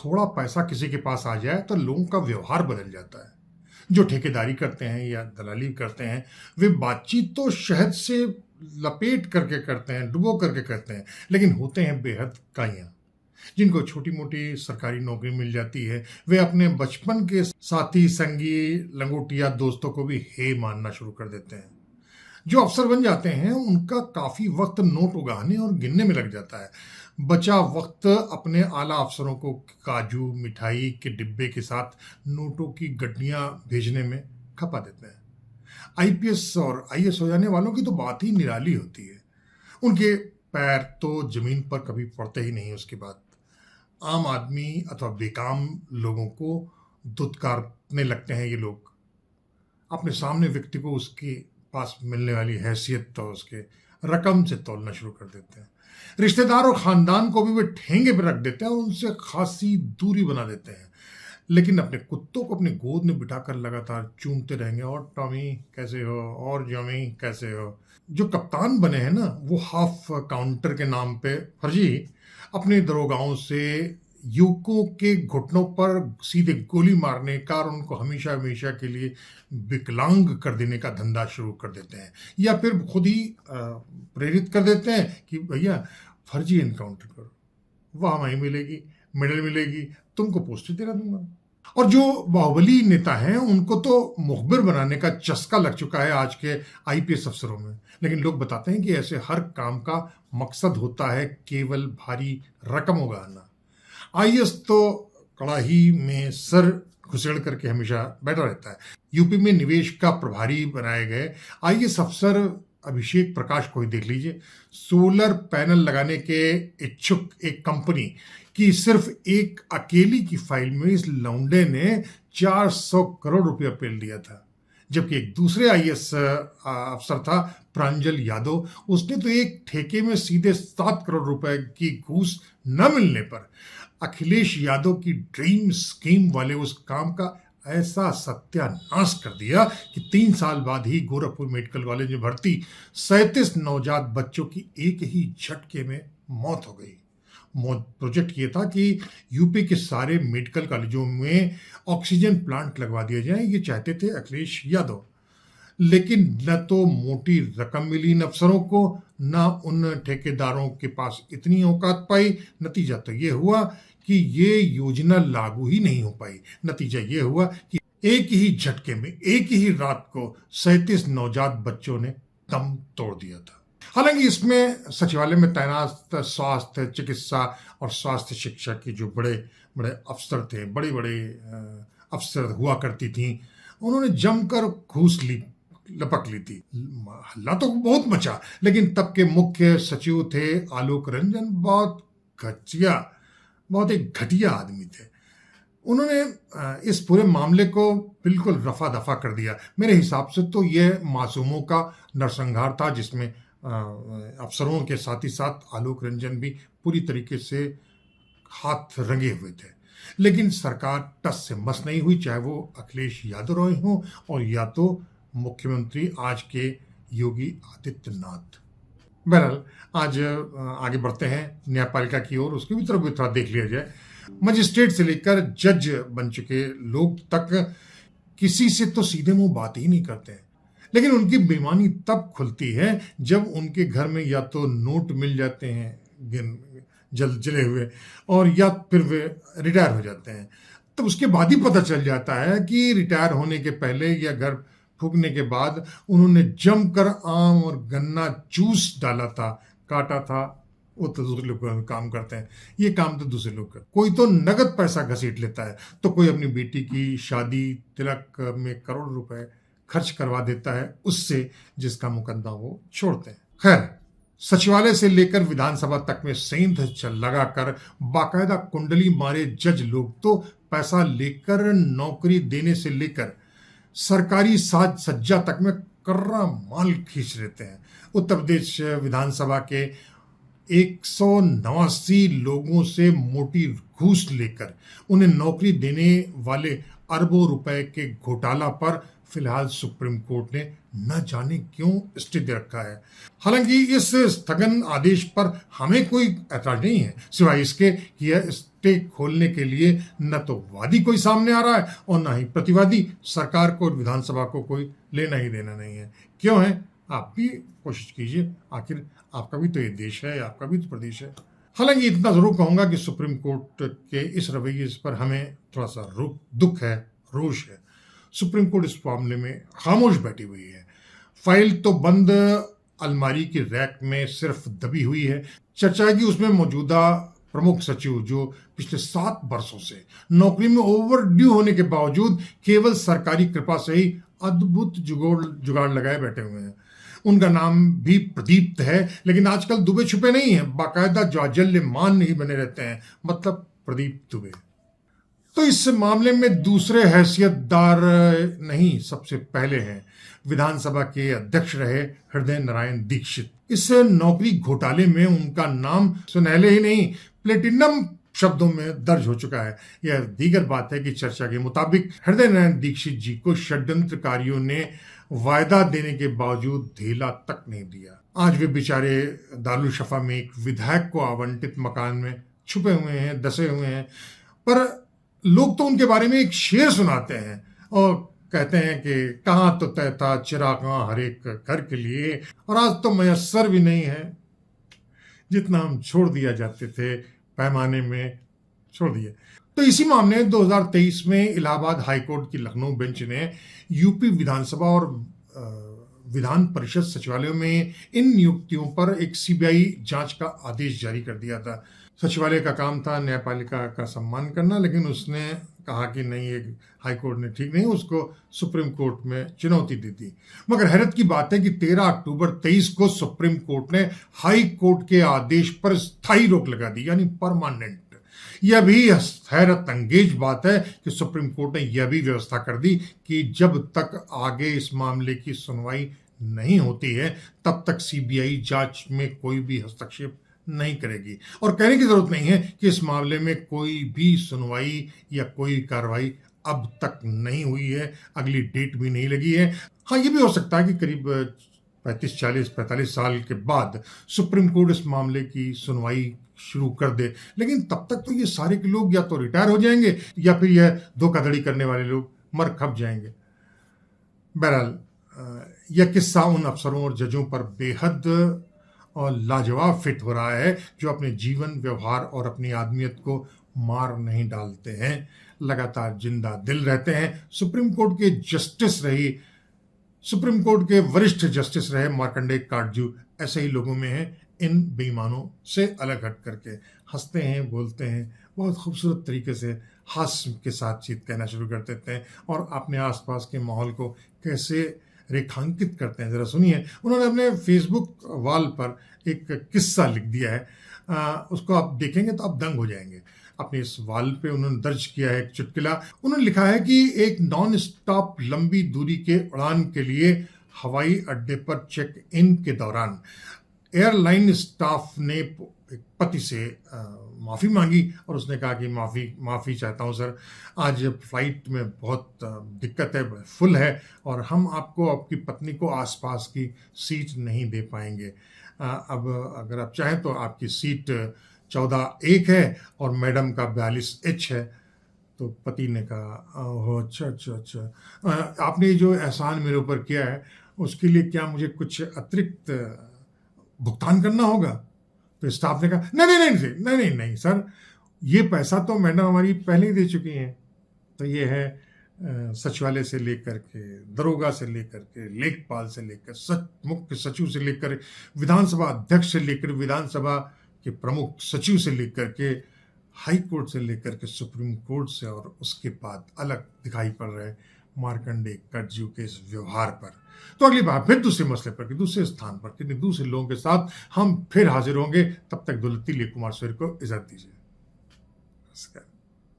थोड़ा पैसा किसी के पास आ जाए तो लोगों का व्यवहार बदल जाता है। जो ठेकेदारी करते हैं या दलाली करते हैं, वे बातचीत तो शहद से लपेट करके करते हैं, डुबो करके करते हैं, लेकिन होते हैं बेहद काइयाँ। जिनको छोटी-मोटी सरकारी नौकरी मिल जाती है, वे अपने बचपन के साथी, संगी, लंगोटिया दोस्तों को भी हे मानना शुरू कर देते हैं। जो अफसर बन जाते हैं, उनका काफ़ी वक़्त नोट उगाने और गिनने में लग जाता है। बचा वक़्त अपने आला अफसरों को काजू, मिठाई के डिब्बे के साथ नोटों की गड्डियाँ भेजने में खपा देते हैं। आईपीएस और आईएएस हो जाने वालों की तो बात ही निराली होती है। उनके पैर तो ज़मीन पर कभी पड़ते ही नहीं उसके बाद। आम आदमी अथवा बेकाम लोगों को धुतकारने लगते हैं ये लोग। अपने सामने व्यक्ति को उसके पास मिलने वाली हैसियत तो उसके रकम से तौलना शुरू कर देते हैं। रिश्तेदार और ख़ानदान को भी वे ठेंगे पर रख देते हैं और उनसे खासी दूरी बना देते हैं। लेकिन अपने कुत्तों को अपनी गोद में बिठाकर लगातार चूमते रहेंगे, और टॉमी कैसे हो, और जॉमी कैसे हो। जो कप्तान बने हैं ना, वो हाफ काउंटर के नाम पे फर्जी अपने दरोगाओं से युवकों के घुटनों पर सीधे गोली मारने का और उनको हमेशा हमेशा के लिए विकलांग कर देने का धंधा शुरू कर देते हैं, या फिर खुद ही प्रेरित कर देते हैं कि भैया फर्जी इनकाउंटर करो, वाहवाही मिलेगी, मेडल मिलेगी, तुमको पोस्टर दिला दूंगा। और जो बाहुबली नेता हैं, उनको तो मुखबिर बनाने का चस्का लग चुका है आज के आईपीएस अफसरों में। लेकिन लोग बताते हैं कि ऐसे हर काम का मकसद होता है केवल भारी रकम उगाना। आईएएस तो कड़ाही में सर घुसेड़ करके हमेशा बैठा रहता है। यूपी में निवेश का प्रभारी बनाए गए आईएएस अफसर अभिषेक प्रकाश को ही देख लीजिए। सोलर पैनल लगाने के इच्छुक एक कंपनी की सिर्फ एक अकेली की फाइल में इस लौंडे ने 400 करोड़ रुपया पेल दिया था। जबकि एक दूसरे आईएएस अफसर था प्रांजल यादव, उसने तो एक ठेके में सीधे 7 करोड़ रुपए की घूस न मिलने पर अखिलेश यादव की ड्रीम स्कीम वाले उस काम का ऐसा सत्यानाश कर दिया कि 3 साल बाद ही गोरखपुर मेडिकल कॉलेज में भर्ती 37 नवजात बच्चों की एक ही झटके में मौत हो गई। प्रोजेक्ट ये था कि यूपी के सारे मेडिकल कॉलेजों में ऑक्सीजन प्लांट लगवा दिए जाएं, ये चाहते थे अखिलेश यादव। लेकिन न तो मोटी रकम मिली इन अफसरों को, न उन ठेकेदारों के पास इतनी औकात पाई। नतीजा तो ये हुआ कि ये योजना लागू ही नहीं हो पाई। नतीजा ये हुआ कि एक ही झटके में एक ही रात को 37 नवजात बच्चों ने दम तोड़ दिया था। हालांकि इसमें सचिवालय में तैनात स्वास्थ्य, चिकित्सा और स्वास्थ्य शिक्षा के जो बड़े बड़े अफसर थे, बड़े बड़े अफसर हुआ करती थी, उन्होंने जमकर घूस ली, लपक ली थी। हल्ला तो बहुत मचा, लेकिन तब के मुख्य सचिव थे आलोक रंजन, बहुत एक घटिया आदमी थे। उन्होंने इस पूरे मामले को बिल्कुल रफा दफा कर दिया। मेरे हिसाब से तो यह मासूमों का नरसंहार था, जिसमें अफसरों के साथ ही साथ आलोक रंजन भी पूरी तरीके से हाथ रंगे हुए थे। लेकिन सरकार टस से मस नहीं हुई, चाहे वो अखिलेश यादव रहे हों और या तो मुख्यमंत्री आज के योगी आदित्यनाथ। बहरहाल आज आगे बढ़ते हैं न्यायपालिका की ओर, उसकी भी तरफ भी थोड़ा देख लिया जाए। मजिस्ट्रेट से लेकर जज बन चुके लोग तक किसी से तो सीधे मुंह बात ही नहीं करते हैं, लेकिन उनकी बेईमानी तब खुलती है जब उनके घर में या तो नोट मिल जाते हैं जले हुए, और या फिर वे रिटायर हो जाते हैं। तब उसके बाद ही पता चल जाता है कि रिटायर होने के पहले या घर फूकने के बाद उन्होंने जमकर आम और गन्ना जूस डाला था, काटा था। वो तो दूसरे लोग काम करते हैं, ये काम तो दूसरे लोग करते हैं। कोई तो नगद पैसा घसीट लेता है, तो कोई अपनी बेटी की शादी तिलक में करोड़ रुपए खर्च करवा देता है उससे, जिसका मुकदमा वो छोड़ते हैं। खैर, सचिवालय से लेकर विधानसभा तक में सेंध लगाकर बाकायदा कुंडली मारे जज लोग तो पैसा लेकर नौकरी देने से लेकर सरकारी साज सज्जा तक में कर्रा माल खींच लेते हैं। उत्तर प्रदेश विधानसभा के 189 लोगों से मोटी घूस लेकर उन्हें नौकरी देने वाले अरबों रुपए के घोटाला पर फिलहाल सुप्रीम कोर्ट ने न जाने क्यों स्टे दे रखा है। हालांकि इस स्थगन आदेश पर हमें कोई ऐतराज नहीं है, सिवाय इसके कि यह स्टे खोलने के लिए न तो वादी कोई सामने आ रहा है और न ही प्रतिवादी। सरकार को और विधानसभा को कोई लेना ही देना नहीं है। क्यों है? आप भी कोशिश कीजिए, आखिर आपका भी तो ये देश है, आपका भी तो प्रदेश है। हालांकि इतना जरूर कहूंगा कि सुप्रीम कोर्ट के इस रवैये पर हमें थोड़ा सा दुख है, रोष है। सुप्रीम कोर्ट इस मामले में खामोश बैठी हुई है। फाइल तो बंद अलमारी की रैक में सिर्फ दबी हुई है। चर्चा है कि उसमें मौजूदा प्रमुख सचिव, जो पिछले 7 वर्षों से नौकरी में ओवरड्यू होने के बावजूद केवल सरकारी कृपा से ही अद्भुत जुगाड़ लगाए बैठे हुए हैं। उनका नाम भी प्रदीप्त है, लेकिन आजकल दुबे छुपे नहीं है, बाकायदा जाजल्यमान नहीं बने रहते हैं, मतलब प्रदीप दुबे। तो इस मामले में दूसरे हैसियतदार नहीं, सबसे पहले हैं विधानसभा के अध्यक्ष रहे हृदय नारायण दीक्षित। इस नौकरी घोटाले में उनका नाम सुनहले ही नहीं, प्लेटिनम शब्दों में दर्ज हो चुका है। यह दीगर बात है कि चर्चा के मुताबिक हृदय नारायण दीक्षित जी को षड्यंत्रकारियों ने वायदा देने के बावजूद ढीला तक नहीं दिया। आज वे बेचारे दारुल शफा में एक विधायक को आवंटित मकान में छुपे हुए हैं, दसे हुए हैं। पर लोग तो उनके बारे में एक शेर सुनाते हैं और कहते हैं कि कहाँ तो तय था चिरागा हर एक घर के लिए, और आज तो मयस्सर भी नहीं है। जितना हम छोड़ दिया जाते थे पैमाने में छोड़ दिए। तो इसी मामले में 2023 में इलाहाबाद हाईकोर्ट की लखनऊ बेंच ने यूपी विधानसभा और विधान परिषद सचिवालयों में इन नियुक्तियों पर एक सीबीआई जांच का आदेश जारी कर दिया था। सचिवालय का काम था न्यायपालिका का सम्मान करना, लेकिन उसने कहा कि नहीं, ये हाईकोर्ट ने ठीक नहीं, उसको सुप्रीम कोर्ट में चुनौती दी थी। मगर हैरत की बात है कि 13 अक्टूबर 23 को सुप्रीम कोर्ट ने हाई कोर्ट के आदेश पर स्थायी रोक लगा दी, यानी परमानेंट। यह भी हैरत अंगेज बात है कि सुप्रीम कोर्ट ने यह भी व्यवस्था कर दी कि जब तक आगे इस मामले की सुनवाई नहीं होती है तब तक सीबीआई जांच में कोई भी हस्तक्षेप नहीं करेगी। और कहने की जरूरत नहीं है कि इस मामले में कोई भी सुनवाई या कोई कार्रवाई अब तक नहीं हुई है, अगली डेट भी नहीं लगी है। हाँ, ये भी हो सकता है कि करीब 45 साल के बाद सुप्रीम कोर्ट इस मामले की सुनवाई शुरू कर दे, लेकिन तब तक तो ये सारे के लोग या तो रिटायर हो जाएंगे या फिर यह धोखाधड़ी करने वाले लोग मर खप जाएंगे। बहरहाल यह किस्सा उन अफसरों और जजों पर बेहद और लाजवाब फिट हो रहा है जो अपने जीवन, व्यवहार और अपनी आदमियत को मार नहीं डालते हैं, लगातार जिंदा दिल रहते हैं। सुप्रीम कोर्ट के वरिष्ठ जस्टिस रहे मार्कंडेय काटजू ऐसे ही लोगों में हैं। इन बेईमानों से अलग हट करके हंसते हैं, बोलते हैं, बहुत खूबसूरत तरीके से हास्य के साथ चीत कहना शुरू कर देते हैं और अपने आसपास के माहौल को कैसे रेखांकित करते हैं, जरा सुनिए। उन्होंने अपने फेसबुक वॉल पर एक किस्सा लिख दिया है, उसको आप देखेंगे तो आप दंग हो जाएंगे। अपने इस वॉल पे उन्होंने दर्ज किया है एक चुटकुला। उन्होंने लिखा है कि एक नॉन स्टॉप लंबी दूरी के उड़ान के लिए हवाई अड्डे पर चेक इन के दौरान एयरलाइन स्टाफ ने पति से माफ़ी मांगी और उसने कहा कि माफ़ी चाहता हूं सर, आज फ्लाइट में बहुत दिक्कत है, फुल है और हम आपको, आपकी पत्नी को आसपास की सीट नहीं दे पाएंगे। अब अगर आप चाहें तो आपकी सीट 14A है और मैडम का 42H है। तो पति ने कहा, ओह अच्छा, आपने जो एहसान मेरे ऊपर किया है उसके लिए क्या मुझे कुछ अतिरिक्त भुगतान करना होगा? तो स्टाफ ने कहा, नहीं सर, ये पैसा तो मैडम हमारी पहले ही दे चुकी हैं। तो ये है सचिवालय से लेकर के, दरोगा से लेकर के, लेखपाल से लेकर, मुख्य सचिव से लेकर, विधानसभा अध्यक्ष से लेकर, विधानसभा के प्रमुख सचिव से लेकर के, हाई कोर्ट से लेकर के सुप्रीम कोर्ट से, और उसके बाद अलग दिखाई पड़ रहे मार्कंडेय काटजू के इस व्यवहार पर। तो अगली बार फिर दूसरे मसले पर, दूसरे स्थान पर, कितने दूसरे लोगों के साथ हम फिर हाजिर होंगे। तब तक दुलती कुमार सूर्य को इजाजत दीजिए। नमस्कार।